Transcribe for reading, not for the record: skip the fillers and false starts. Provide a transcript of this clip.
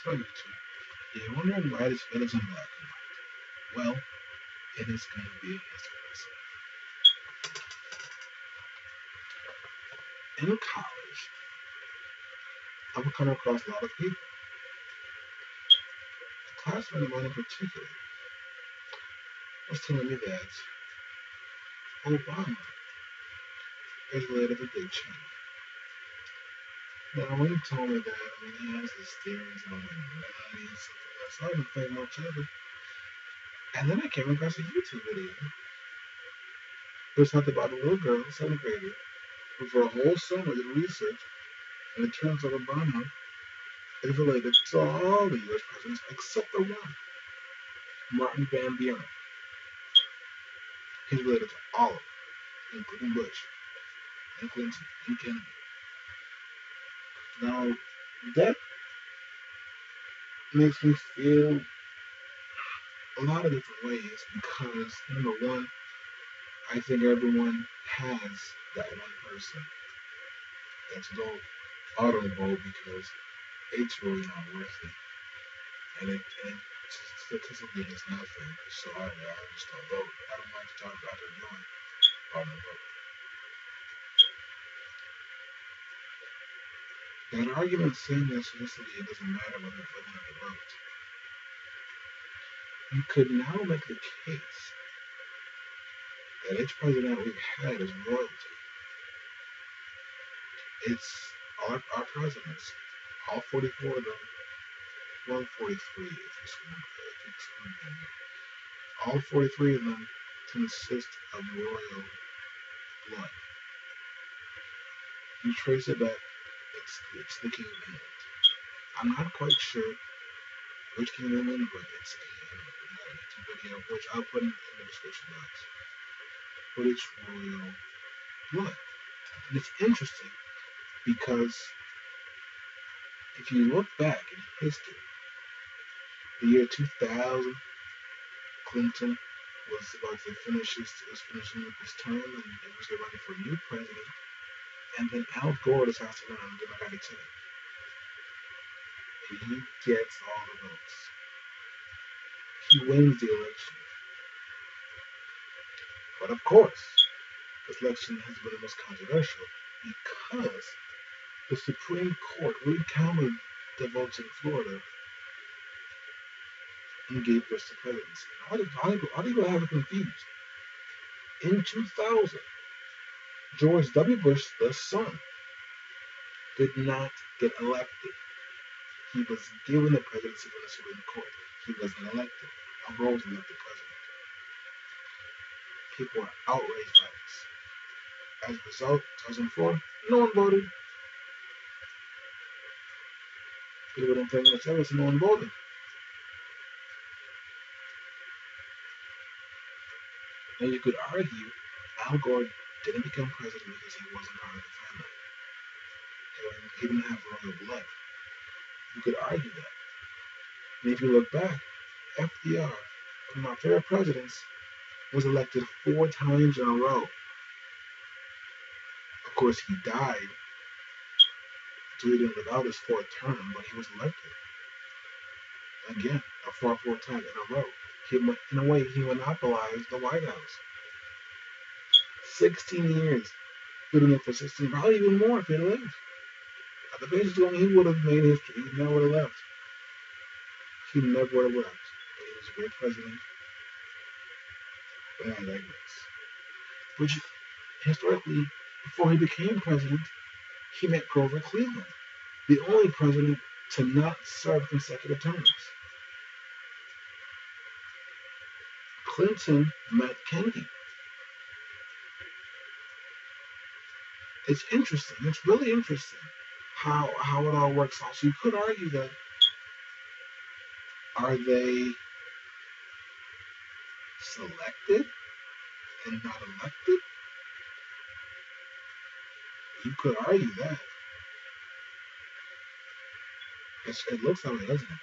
So YouTube, you're wondering why this video's in black and white. Well, it is going to be a history lesson. In college, I would come across a lot of people. A classmate of mine in particular was telling me that Obama is related to Dick Cheney. Now, when he told me that, he has this theories on Illuminati and stuff like that, so I didn't think much of it. And then I came across a YouTube video. It was talking about a little girl, 7th grader, who for a whole summer did research, and it turns out Obama is related to all the U.S. presidents except the one, Martin Van Buren. He's related to all of them, including Bush, and Clinton, and Kennedy. Now, that makes me feel a lot of different ways because, number one, I think everyone has that one person that's go auto because it's really not worth it. And statistically, it's nothing. So I just don't vote. I don't like to talk about their doing. I don't vote. That argument saying that statistically it doesn't matter whether they're going to vote. You could now make the case that each president we've had is royalty. It's our presidents, all 44 of them, well, 43 if you exclude them. All 43 of them consist of royal blood. You trace it back, it's the King of England. I'm not quite sure which King of England, but it's the King of England. We got a YouTube video, which I'll put in the description box. But it's royal blood. And it's interesting because if you look back in history, the year 2000, Clinton was about to finishing up his term and it was running for a new president. And then Al Gore decides to run on the Democratic ticket. And he gets all the votes. He wins the election. But of course, this election has been the most controversial because the Supreme Court recounted the votes in Florida and gave Bush the presidency. A lot of people have it confused. In 2000, George W. Bush, the son, did not get elected. He was given the presidency from the Supreme Court. He wasn't elected. Al Gore was elected president. People are outraged by this. As a result, 2004, no one voted. People don't think much of it, so no one voted. Now you could argue Al Gore didn't become president because he wasn't part of the family. He didn't have royal blood. You could argue that. And if you look back, FDR, one of my favorite presidents, was elected 4 times in a row. Of course, he died, so he didn't live out his 4th term, but he was elected. Again, a 4 times in a row. In a way, he monopolized the White House. 16 years. He been there for 16, probably even more if he had lived. At the basis going, he would have made history. He never would have left. He never would have left. But he was a great president. But I digress. But historically, before he became president, he met Grover Cleveland, the only president to not serve consecutive terms. Clinton met Kennedy. It's interesting. It's really interesting how it all works out. So you could argue that, are they selected and not elected? You could argue that. It looks that way, doesn't it?